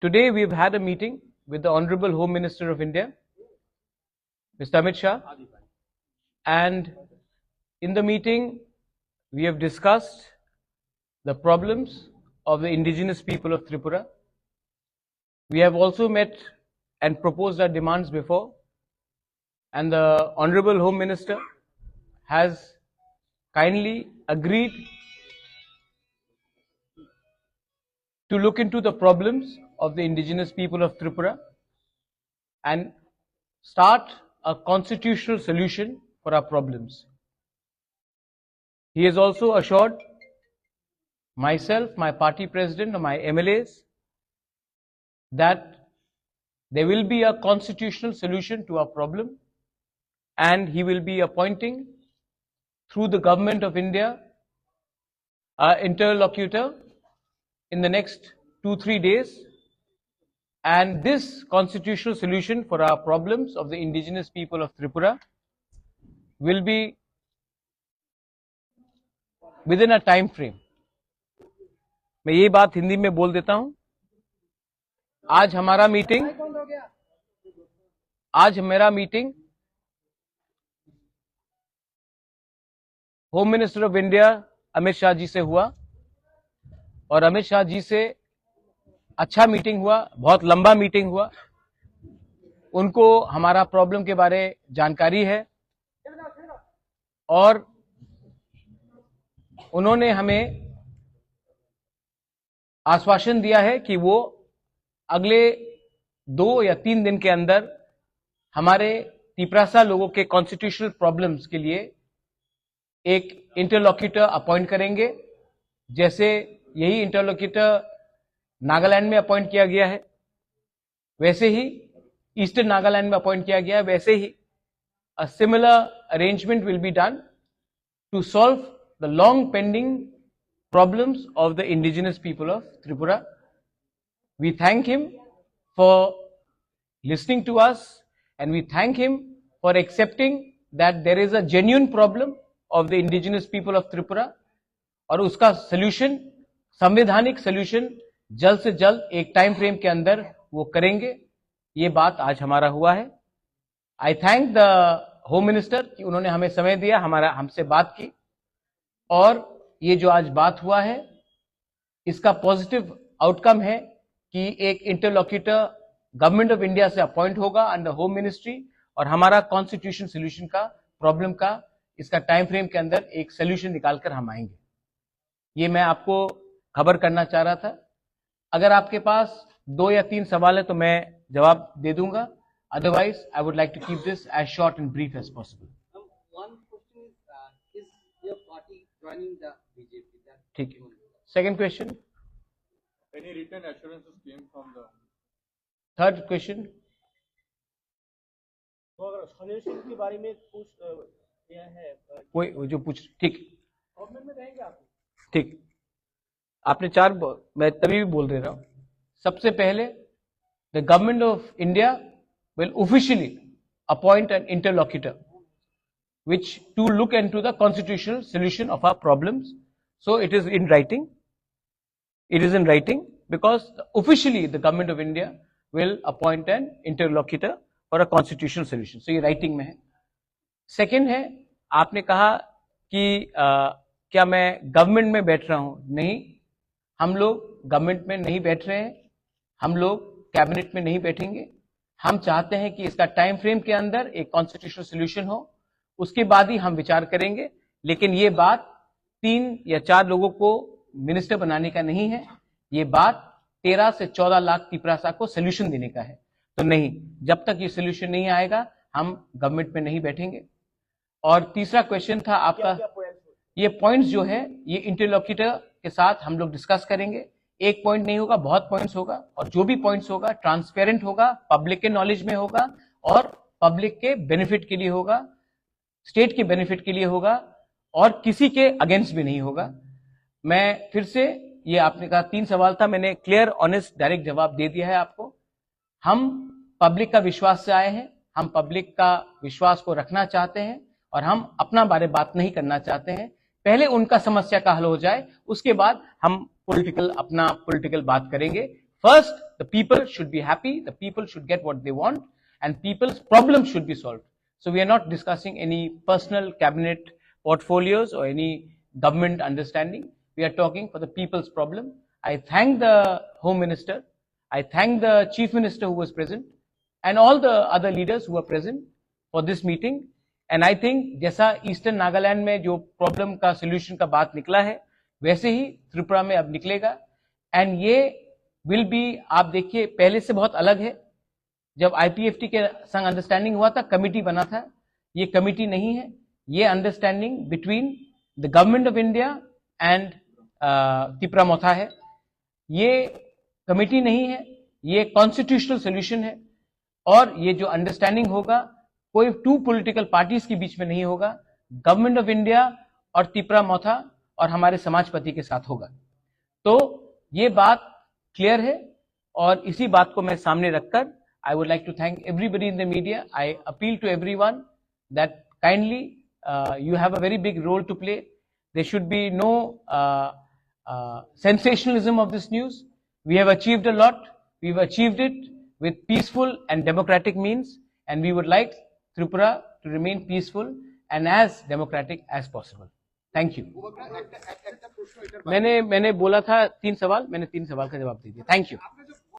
Today we have had a meeting with the Honorable Home Minister of India, Mr. Amit Shah, and in the meeting we have discussed the problems of the indigenous people of Tripura. We have also met and proposed our demands before, and the Honorable Home Minister has kindly agreed to look into the problems of the indigenous people of Tripura and start a constitutional solution for our problems. He has also assured myself, my party president, and my MLAs that there will be a constitutional solution to our problem, and he will be appointing through the Government of India an interlocutor in the next 2-3 days, and this constitutional solution for our problems of the indigenous people of Tripura will be within a time frame. मैं ये बात हिंदी में बोल देता हूं. आज मेरा meeting home minister of India Amit Shah ji से हुआ, और अमित शाह जी से अच्छा मीटिंग हुआ, बहुत लंबा मीटिंग हुआ. उनको हमारा प्रॉब्लम के बारे जानकारी है और उन्होंने हमें आश्वासन दिया है कि वो अगले 2 या 3 दिन के अंदर हमारे तिपरासा लोगों के कॉन्स्टिट्यूशनल प्रॉब्लम्स के लिए एक इंटरलॉक्यूटर अपॉइंट करेंगे. जैसे यही इंटरलॉक्यूटर नागालैंड में अपॉइंट किया गया है, वैसे ही ईस्टर्न नागालैंड में अपॉइंट किया गया है, वैसे ही a similar arrangement will be done to solve the long pending problems of the indigenous people of Tripura. We thank him for listening to us, and we thank him for accepting that there is a genuine problem of the indigenous people of Tripura, और उसका solution, संवैधानिक solution जल्द से जल्द एक time frame के अंदर वो करेंगे. ये बात आज हमारा हुआ है. आई थैंक द होम मिनिस्टर कि उन्होंने हमें समय दिया, हमसे बात की, और ये जो आज बात हुआ है इसका पॉजिटिव आउटकम है कि एक इंटरलॉक्यूटर गवर्नमेंट ऑफ इंडिया से अपॉइंट होगा अंडर होम मिनिस्ट्री, और हमारा कॉन्स्टिट्यूशन सोल्यूशन का प्रॉब्लम का इसका टाइम फ्रेम के अंदर एक सोल्यूशन निकालकर हम आएंगे. ये मैं आपको खबर करना चाह रहा था. अगर आपके पास 2 या 3 सवाल है तो मैं जवाब दे दूंगा. Otherwise, I would like to keep this as short and brief as possible. One question is your party joining the BJP? ठीक है. Second question. Any written assurances came from the? Third question. तो अगर solution के बारे में पूछ दिया है कोई जो पूछ, ठीक गवर्नमेंट में रहेंगे आप? ठीक. आपने 4, मैं तभी भी बोल दे रहा हूं. सबसे पहले the government of India will officially appoint an interlocutor which to look into the constitutional solution of our problems. So it is in writing. It is in writing because officially the government of India will appoint an interlocutor for a constitutional solution. So ये writing में है. Second है, आपने कहा कि क्या मैं government में बैठ रहा हूं? नहीं, हम लोग गवर्नमेंट में नहीं बैठ रहे हैं, हम लोग कैबिनेट में नहीं बैठेंगे. हम चाहते हैं कि इसका टाइम फ्रेम के अंदर एक कॉन्स्टिट्यूशनल सॉल्यूशन हो, उसके बाद ही हम विचार करेंगे. लेकिन ये बात 3 या 4 लोगों को मिनिस्टर बनाने का नहीं है, ये बात 13 से 14 लाख तिपरासा को सॉल्यूशन देने का है. तो नहीं, जब तक ये सॉल्यूशन नहीं आएगा हम गवर्नमेंट में नहीं बैठेंगे. और तीसरा क्वेश्चन था आपका, ये पॉइंट्स जो है ये इंटरलॉक्यूटर के साथ हम लोग डिस्कस करेंगे. एक पॉइंट नहीं होगा, बहुत पॉइंट्स होगा, और जो भी पॉइंट्स होगा ट्रांसपेरेंट होगा, पब्लिक के नॉलेज में होगा, और पब्लिक के बेनिफिट के लिए होगा, स्टेट के बेनिफिट के लिए होगा, और किसी के अगेंस्ट भी नहीं होगा. मैं फिर से, ये आपने कहा 3 सवाल था, मैंने क्लियर ऑनेस्ट डायरेक्ट जवाब दे दिया है आपको. हम पब्लिक का विश्वास से आए हैं, हम पब्लिक का विश्वास को रखना चाहते हैं, और हम अपना बारे बात नहीं करना चाहते हैं. पहले उनका समस्या का हल हो जाए, उसके बाद हम अपना पॉलिटिकल बात करेंगे. First the people should be happy, the people should get what they want, and people's problems should be solved. So we are not discussing any personal cabinet portfolios or any government understanding. We are talking for the people's problem. I thank the Home Minister, I thank the Chief Minister who was present, and all the other leaders who were present for this meeting. And I think जैसा eastern Nagaland में जो problem का solution का बात निकला है, वैसे ही त्रिपुरा में अब निकलेगा. एंड ये विल बी, आप देखिए पहले से बहुत अलग है. जब IPFT के संग अंडरस्टैंडिंग हुआ था, कमिटी बना था, ये कमिटी नहीं है, ये understanding between the government of India and Tripura Motha है. ये कमिटी नहीं है, ये कॉन्स्टिट्यूशनल सोल्यूशन है. और ये जो अंडरस्टैंडिंग होगा, कोई टू पॉलिटिकल पार्टीज के बीच में नहीं होगा, गवर्नमेंट ऑफ इंडिया और त्रिपुरा मोथा और हमारे समाजपति के साथ होगा. तो ये बात क्लियर है, और इसी बात को मैं सामने रखकर I would like to thank everybody in the media. I appeal to everyone that kindly you have a very big role to play. There should be no sensationalism of this news. We have achieved a lot. We've achieved it with peaceful and democratic means, and we would like Tripura to remain peaceful and as democratic as possible. Thank you. मैंने बोला था 3 सवाल, मैंने 3 सवाल का जवाब दे दिया. Thank you.